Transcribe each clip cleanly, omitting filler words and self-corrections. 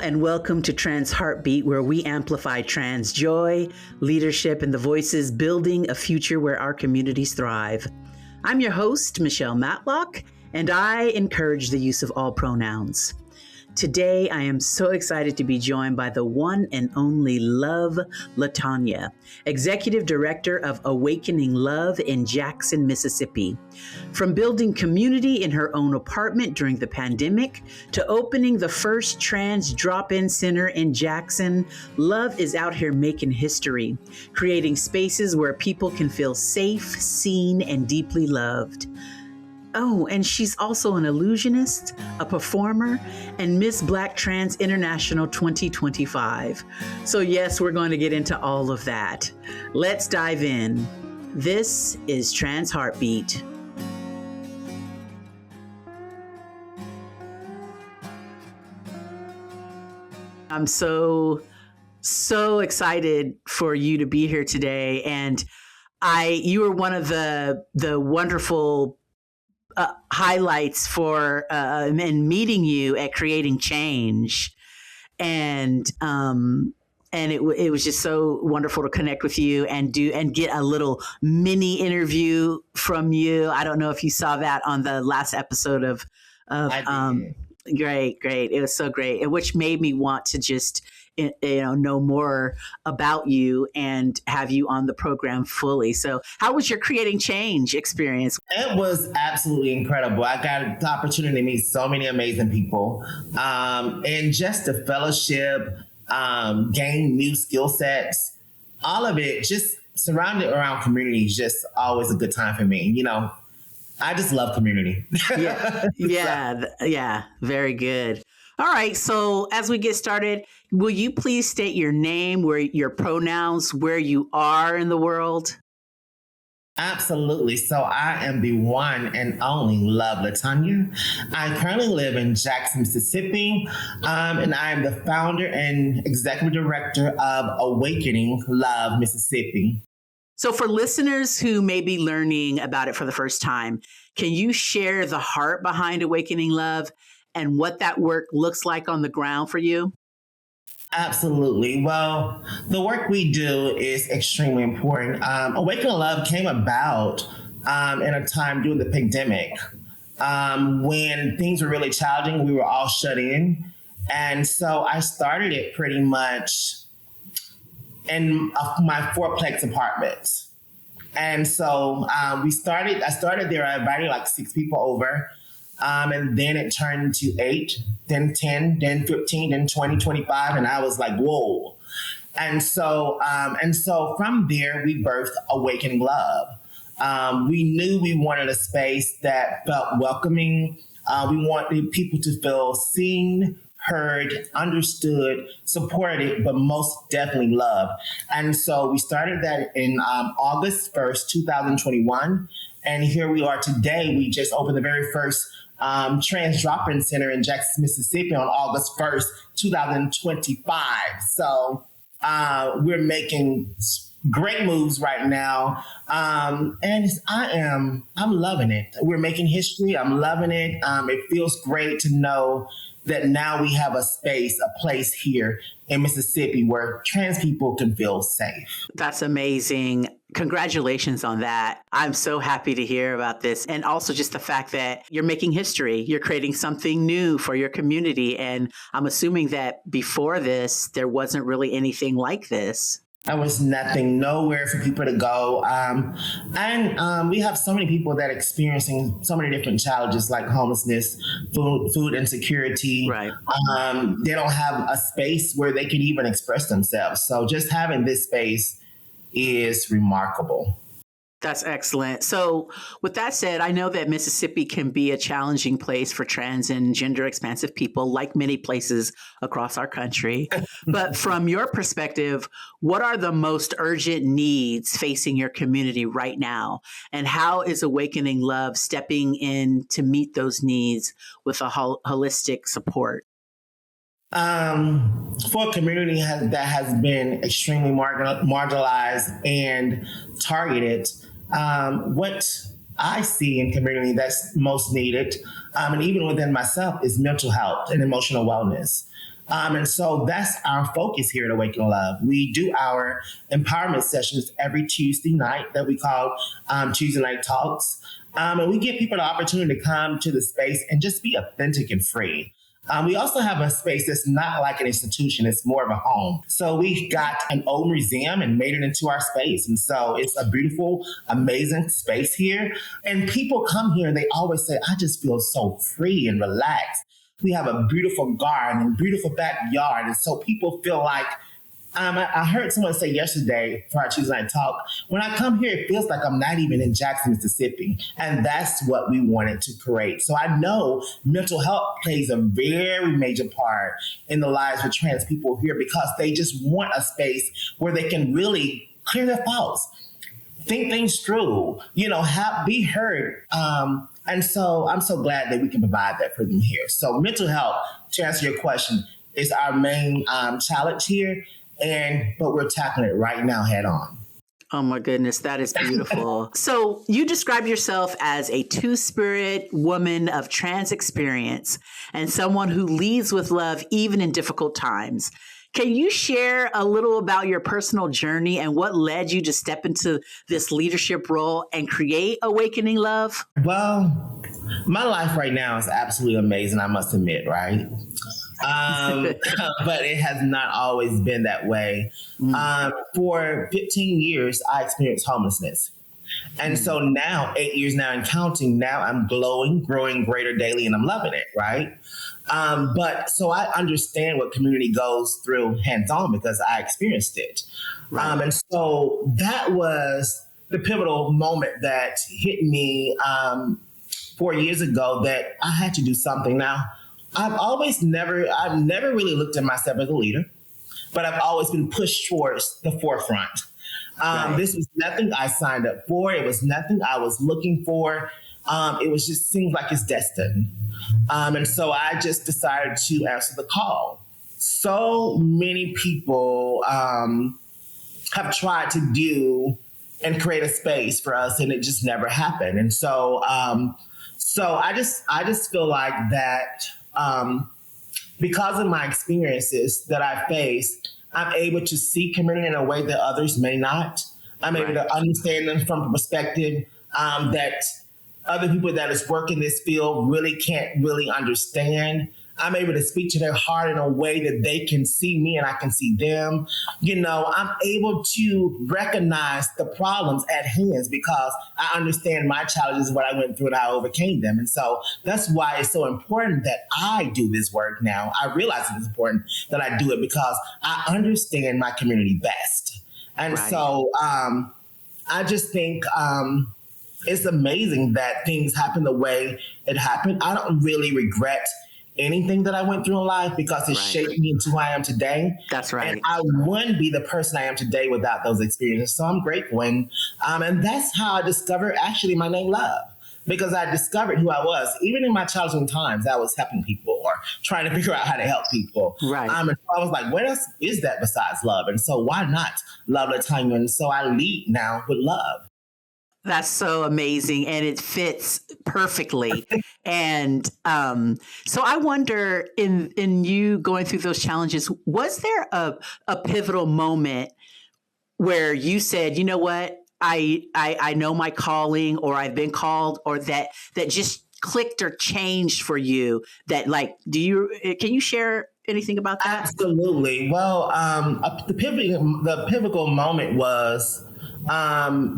and welcome to Trans Heartbeat, where we amplify trans joy, leadership, and the voices building a future where our communities thrive. I'm your host, Michelle Matlock, and I encourage the use of all pronouns. Today, I am so excited to be joined by the one and only Love Latonia, Executive Director of Awakening Love in Jackson, Mississippi. From building community in her own apartment during the pandemic to opening the first trans drop-in center in Jackson, Love is out here making history, creating spaces where people can feel safe, seen, and deeply loved. Oh, and she's also an illusionist, a performer, and Miss Black Trans International 2025. So yes, we're going to get into all of that. Let's dive in. This is Trans Heartbeat. I'm so excited for you to be here today. And you were one of the wonderful highlights for and meeting you at Creating Change, and it was just so wonderful to connect with you and get a little mini interview from you. I don't know if you saw that on the last episode of Great. It was so great, and which made me want to just know more about you and have you on the program fully. So how was your Creating Change experience? It was absolutely incredible. I got the opportunity to meet so many amazing people, and just the fellowship, gain new skill sets, all of it just surrounded around community is just always a good time for me. I just love community. Yeah. Very good. All right. So as we get started, will you please state your name, where your pronouns, where you are in the world? Absolutely. So I am the one and only Love Latonia. I currently live in Jackson, Mississippi, and I am the founder and executive director of Awakening Love Mississippi. So for listeners who may be learning about it for the first time, can you share the heart behind Awakening Love and what that work looks like on the ground for you? Absolutely. Well, the work we do is extremely important. Awakening Love came about in a time during the pandemic when things were really challenging. We were all shut in. And so I started it pretty much in my fourplex apartment. And so I started there, I invited like 6 people over. And then it turned to 8, then 10, then 15, then 20, 25. And I was like, whoa. And so from there, we birthed Awakening Love. We knew we wanted a space that felt welcoming. We wanted people to feel seen, heard, understood, supported, but most definitely loved. And so we started that in August 1st, 2021. And here we are today. We just opened the very first trans drop-in center in Jackson, Mississippi on August 1st, 2025. So we're making great moves right now. And I'm loving it. We're making history. I'm loving it. It feels great to know that now we have a space, a place here in Mississippi where trans people can feel safe. That's amazing. Congratulations on that. I'm so happy to hear about this. And also just the fact that you're making history. You're creating something new for your community. And I'm assuming that before this, there wasn't really anything like this. There was nothing, nowhere for people to go. And we have so many people that are experiencing so many different challenges like homelessness, food insecurity. Right. They don't have a space where they can even express themselves. So just having this space is remarkable. That's excellent. So with that said, I know that Mississippi can be a challenging place for trans and gender expansive people, like many places across our country. But from your perspective, what are the most urgent needs facing your community right now? And how is Awakening Love stepping in to meet those needs with a holistic support? For a community that has been extremely marginalized and targeted, what I see in community that's most needed, and even within myself, is mental health and emotional wellness. And so that's our focus here at Awaken Love. We do our empowerment sessions every Tuesday night that we call Tuesday Night Talks. And we give people the opportunity to come to the space and just be authentic and free. We also have a space that's not like an institution. It's more of a home. So we got an old museum and made it into our space. And so it's a beautiful, amazing space here. And people come here and they always say, I just feel so free and relaxed. We have a beautiful garden and beautiful backyard. And so people feel like, I heard someone say yesterday for our Tuesday Night Talk, when I come here, it feels like I'm not even in Jackson, Mississippi. And that's what we wanted to create. So I know mental health plays a very major part in the lives of trans people here because they just want a space where they can really clear their thoughts, think things through, be heard. And so I'm so glad that we can provide that for them here. So mental health, to answer your question, is our main challenge here. But we're tackling it right now head on. Oh my goodness, that is beautiful. So you describe yourself as a two-spirit woman of trans experience and someone who leads with love even in difficult times. Can you share a little about your personal journey and what led you to step into this leadership role and create Awakening Love? Well, my life right now is absolutely amazing, I must admit, right? But it has not always been that way. For 15 years, I experienced homelessness. And so now, 8 years now and counting, now I'm glowing, growing greater daily, and I'm loving it, right? But so I understand what community goes through hands-on because I experienced it. Right. And so that was the pivotal moment that hit me 4 years ago that I had to do something. Now, I've never really looked at myself as a leader, but I've always been pushed towards the forefront. Right. This was nothing I signed up for. It was nothing I was looking for. It was just seems like it's destined. And so I just decided to answer the call. So many people have tried to do and create a space for us, and it just never happened. And so I just feel like that because of my experiences that I faced, I'm able to see community in a way that others may not. I'm able to understand them from a perspective that other people that is working this field really can't really understand. I'm able to speak to their heart in a way that they can see me and I can see them. I'm able to recognize the problems at hand because I understand my challenges, what I went through, and I overcame them. And so that's why it's so important that I do this work now. I realize it's important that I do it because I understand my community best. And so I just think it's amazing that things happen the way it happened. I don't really regret anything that I went through in life because it shaped me into who I am today. That's right. And I wouldn't be the person I am today without those experiences. So I'm grateful. And that's how I discovered actually my name, Love, because I discovered who I was. Even in my challenging times, I was helping people or trying to figure out how to help people. Right. And so I was like, what else is that besides love? And so why not Love Latonia? And so I lead now with love. That's so amazing. And it fits perfectly. And so I wonder in you going through those challenges, was there a pivotal moment where you said, you know what, I know my calling or I've been called or that just clicked or changed for you that can you share anything about that? Absolutely. Well, the pivotal moment was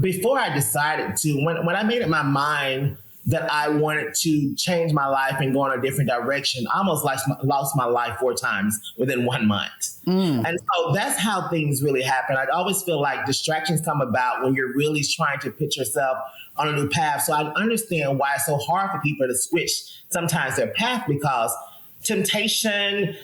before I decided to, when I made up my mind that I wanted to change my life and go in a different direction, I almost lost my life 4 times within 1 month. And so that's how things really happen. I always feel like distractions come about when you're really trying to put yourself on a new path. So I understand why it's so hard for people to switch sometimes their path because temptation,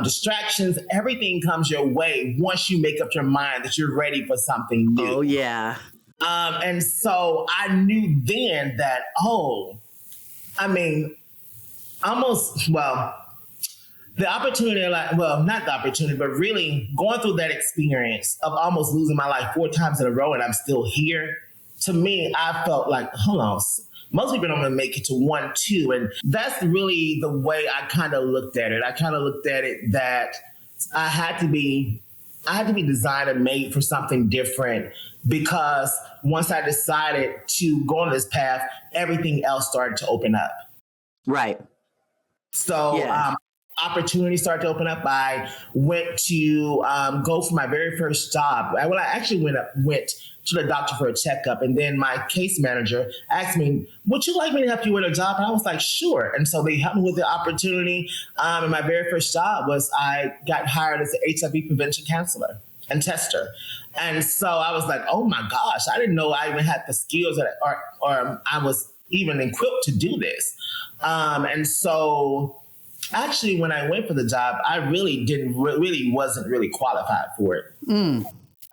distractions, everything comes your way once you make up your mind that you're ready for something new. Oh, yeah. And so I knew then that, the opportunity, not the opportunity, but really going through that experience of almost losing my life 4 times in a row and I'm still here. to me, I felt like, hold on, most people don't even make it to 1, 2. And that's really the way I kind of looked at it. I kind of looked at it that I had to be designed and made for something different, because once I decided to go on this path, everything else started to open up. Right. So Yeah. Opportunities started to open up. I went to go for my very first job. I actually went to the doctor for a checkup, and then my case manager asked me, "Would you like me to help you with a job?" And I was like, "Sure." And so they helped me with the opportunity. And my very first job was I got hired as an HIV prevention counselor and tester. And so I was like, "Oh my gosh, I didn't know I even had the skills or I was even equipped to do this." And so actually, when I went for the job, I really wasn't really qualified for it.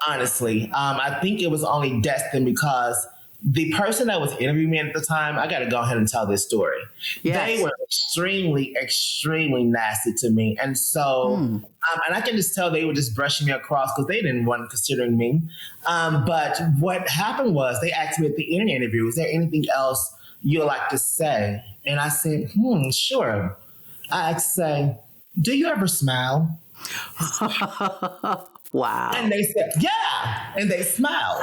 Honestly, I think it was only destined because the person that was interviewing me at the time, I got to go ahead and tell this story. Yes. They were extremely, extremely nasty to me. And so, and I can just tell they were just brushing me across because they didn't want considering me. But what happened was they asked me at the end interview, "Is there anything else you'd like to say?" And I said, sure. I say, "Do you ever smile?" Wow. And they said, "Yeah." And they smiled.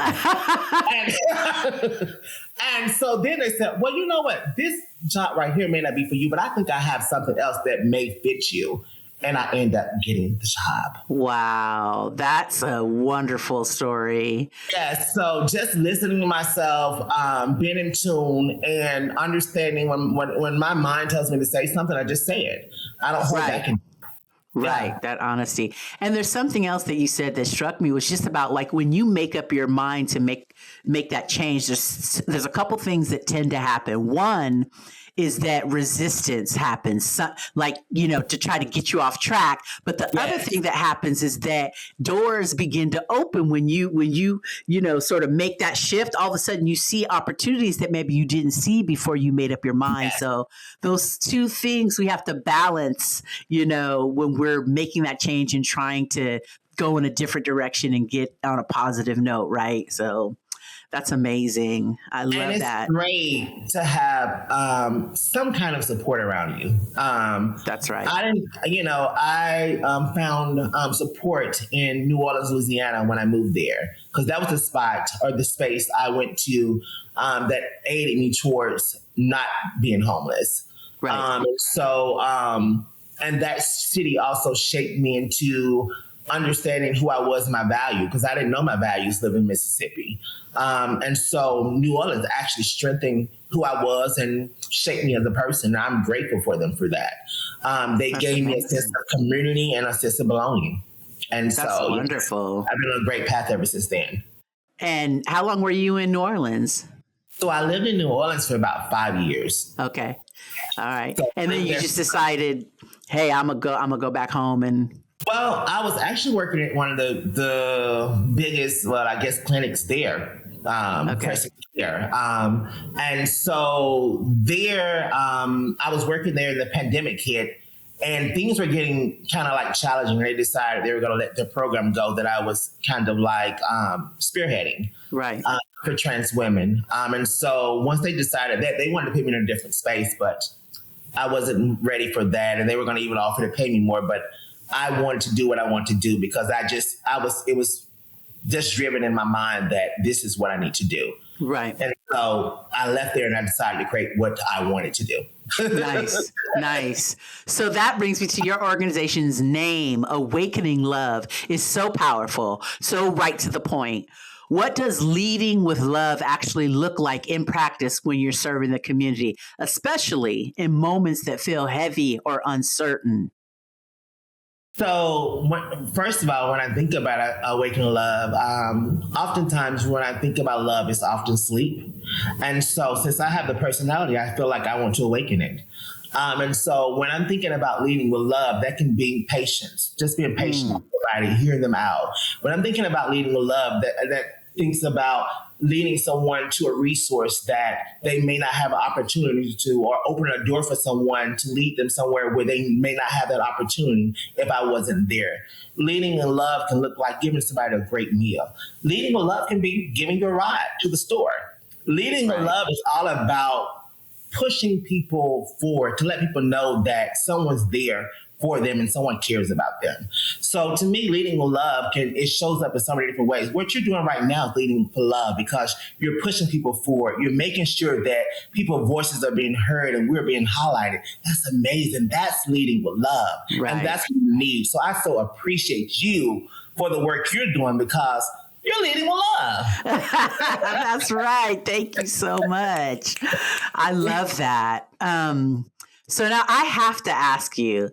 and so then they said, "Well, you know what? This job right here may not be for you, but I think I have something else that may fit you." And I end up getting the job. Wow. That's a wonderful story. Yeah. So just listening to myself, being in tune, and understanding when my mind tells me to say something, I just say it. I don't hold back. Right, that honesty. And there's something else that you said that struck me, was just about like when you make up your mind to make that change, there's a couple things that tend to happen. One is that resistance happens, to try to get you off track. But the other thing that happens is that doors begin to open when you sort of make that shift. All of a sudden you see opportunities that maybe you didn't see before you made up your mind. Yes. So those two things we have to balance, when we're making that change and trying to go in a different direction and get on a positive note, right? So that's amazing. I love that. It's great to have some kind of support around you. That's right. I found support in New Orleans, Louisiana when I moved there, because that was the spot or the space I went to that aided me towards not being homeless. Right. And that city also shaped me into understanding who I was and my value, because I didn't know my values living in Mississippi. And so New Orleans actually strengthened who I was and shaped me as a person. And I'm grateful for them for that. They gave me a sense of community and a sense of belonging. And that's so wonderful. I've been on a great path ever since then. And how long were you in New Orleans? So I lived in New Orleans for about 5 years. Okay. All right. So, and then you just decided, hey, I'm gonna go back home and... Well, I was actually working at one of the biggest, clinics there. Care. And so there, I was working there, the pandemic hit, and things were getting kind of like challenging. They decided they were going to let the program go that I was kind of like spearheading. Right. For trans women. And so once they decided that, they wanted to put me in a different space, but I wasn't ready for that. And they were going to even offer to pay me more, but I wanted to do what I wanted to do because it was just driven in my mind that this is what I need to do. Right. And so I left there and I decided to create what I wanted to do. Nice. So that brings me to your organization's name, Awakening Love, is so powerful, so right to the point. What does leading with love actually look like in practice when you're serving the community, especially in moments that feel heavy or uncertain? So, first of all, when I think about awakening love, oftentimes when I think about love, it's often sleep. And so since I have the personality, I feel like I want to awaken it. And so when I'm thinking about leading with love, that can be patience, just being patient with somebody, hearing them out. When I'm thinking about leading with love, that thinks about leading someone to a resource that they may not have an opportunity to, or open a door for someone to lead them somewhere where they may not have that opportunity if I wasn't there. Leading in love can look like giving somebody a great meal. Leading with love can be giving you a ride to the store. Leading with love is all about pushing people forward to let people know that someone's there for them and someone cares about them. So to me, leading with love it shows up in so many different ways. What you're doing right now is leading for love because you're pushing people forward. You're making sure that people's voices are being heard and we're being highlighted. That's amazing. That's leading with love. Right. And that's what you need. So I so appreciate you for the work you're doing because you're leading with love. That's right. Thank you so much. I love that. So now I have to ask you,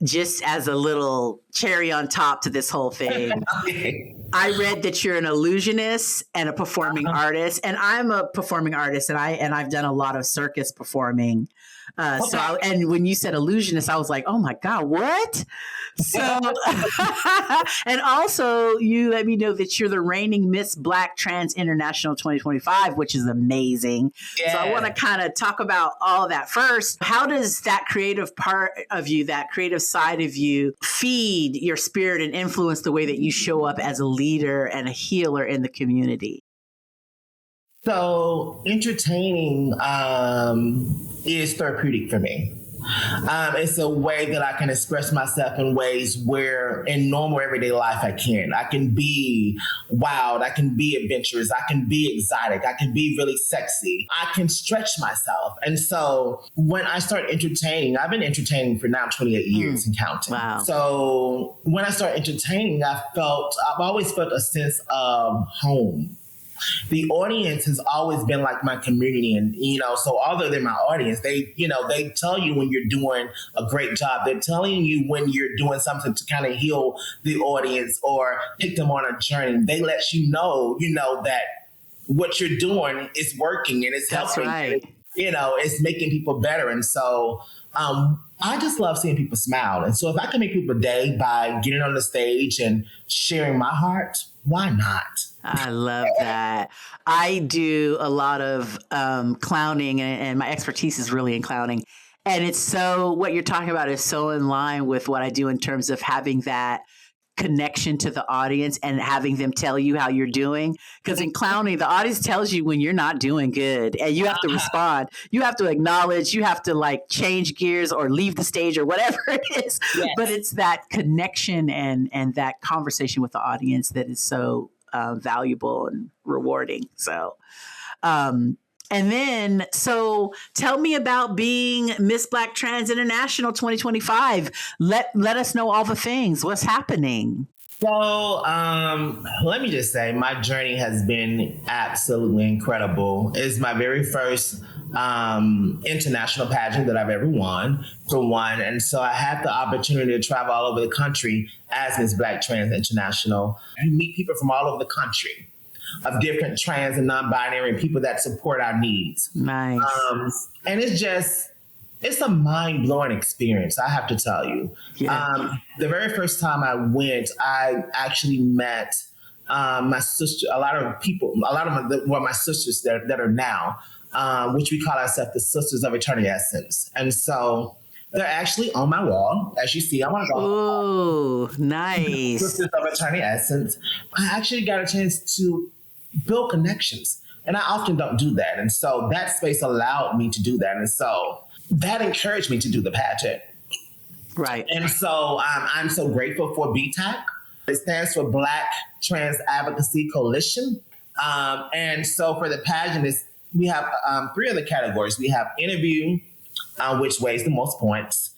just as a little cherry on top to this whole thing, Okay. I read that you're an illusionist and a performing artist, and I'm a performing artist, and I've done a lot of circus performing. And when you said illusionist, I was like, oh my God, what? So, and also you let me know that you're the reigning Miss Black Trans International 2025, which is amazing. Yeah. So I want to kind of talk about all of that first. How does that creative part of you, that creative side of you, feed your spirit and influence the way that you show up as a leader and a healer in the community? So entertaining is therapeutic for me. It's a way that I can express myself in ways where in normal everyday life I can be wild, I can be adventurous, I can be exotic, I can be really sexy, I can stretch myself. And so when I start entertaining, I've been entertaining for now 28 years and counting. Wow. So when I start entertaining, I've always felt a sense of home. The audience has always been like my community. And, so although they're my audience, they tell you when you're doing a great job. They're telling you when you're doing something to kind of heal the audience or take them on a journey. They let you know, that what you're doing is working and it's helping. That's right. It's making people better. And so I just love seeing people smile. And so if I can make people's day by getting on the stage and sharing my heart, why not? I love that. I do a lot of clowning, and my expertise is really in clowning. And what you're talking about is so in line with what I do in terms of having that connection to the audience and having them tell you how you're doing. Because in clowning, the audience tells you when you're not doing good and you have to respond. You have to acknowledge, you have to change gears or leave the stage or whatever it is. Yes. But it's that connection and that conversation with the audience that is so valuable and rewarding. So, so tell me about being Miss Black Trans International 2025. Let us know all the things. What's happening? So let me just say my journey has been absolutely incredible. It's my very first international pageant that I've ever won, for one. And so I had the opportunity to travel all over the country as Miss Black Trans International. You meet people from all over the country of different trans and non-binary and people that support our needs. Nice. And it's a mind-blowing experience, I have to tell you. Yeah. The very first time I went, I actually met my sister, a lot of my sisters that are now, which we call ourselves the Sisters of Eternity Essence. And so they're actually on my wall. As you see, I want to go. Oh, nice. Sisters of Eternity Essence. I actually got a chance to build connections. And I often don't do that. And so that space allowed me to do that. And so that encouraged me to do the pageant. Right. And so I'm so grateful for BTAC. It stands for Black Trans Advocacy Coalition. And so for the pageant, we have 3 other categories. We have interview, which weighs the most points,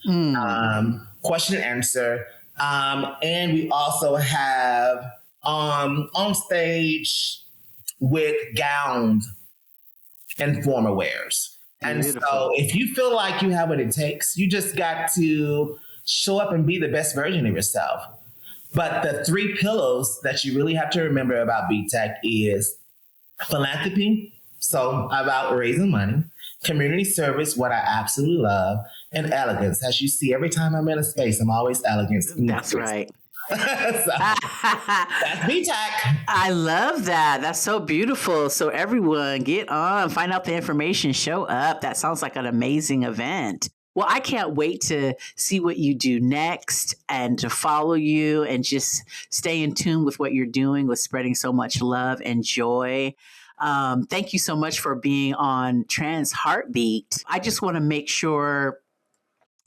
question and answer, and we also have on stage with gowns and formal wears. And so if you feel like you have what it takes, you just got to show up and be the best version of yourself. But the 3 pillars that you really have to remember about BTAC is philanthropy, so about raising money, community service, what I absolutely love, and elegance. As you see, every time I'm in a space, I'm always elegant. That's right. So, that's BTAC. I love that. That's so beautiful. So everyone get on, find out the information, show up. That sounds like an amazing event. Well, I can't wait to see what you do next and to follow you and just stay in tune with what you're doing with spreading so much love and joy. Thank you so much for being on Trans Heartbeat. I just want to make sure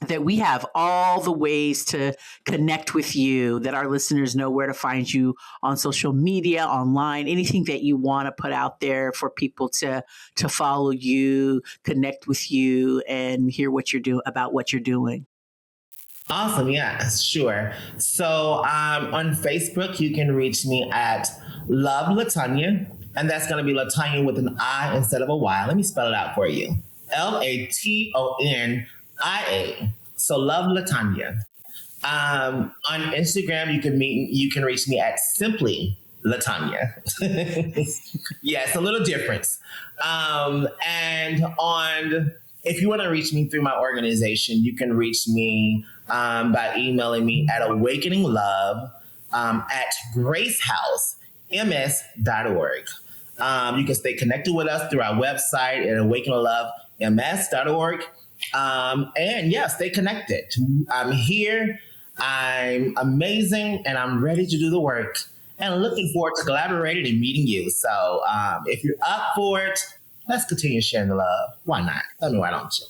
that we have all the ways to connect with you, that our listeners know where to find you on social media, online, anything that you want to put out there for people to follow you, connect with you, and hear what you're doing about what you're doing. Awesome. Yeah, sure. So on Facebook, you can reach me at Love Latonia, and that's going to be Latonia with an I instead of a Y. Let me spell it out for you. Latonia. So Love Latonia. On Instagram, you can reach me at Simply Latonia. Yeah, it's a little difference. If you want to reach me through my organization, you can reach me by emailing me at awakeninglove at gracehousems.org. You can stay connected with us through our website at awakeninglove.ms.org. And yeah, stay connected. I'm here. I'm amazing, and I'm ready to do the work. And looking forward to collaborating and meeting you. So if you're up for it, let's continue sharing the love. Why not? Tell me why don't you?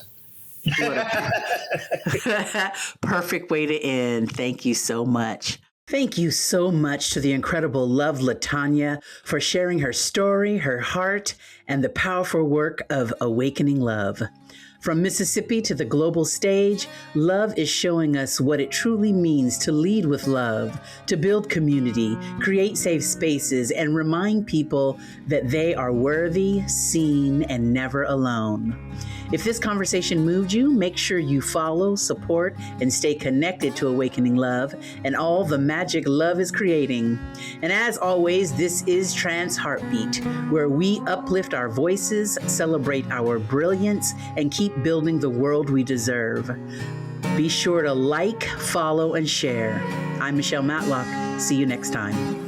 Perfect way to end. Thank you so much. Thank you so much to the incredible Love Latonia for sharing her story, her heart, and the powerful work of awakening love. From Mississippi to the global stage, Love is showing us what it truly means to lead with love, to build community, create safe spaces, and remind people that they are worthy, seen, and never alone. If this conversation moved you, make sure you follow, support, and stay connected to Awakening Love and all the magic love is creating. And as always, this is Trans Heartbeat, where we uplift our voices, celebrate our brilliance, and keep building the world we deserve. Be sure to like, follow, and share. I'm Michelle Matlock. See you next time.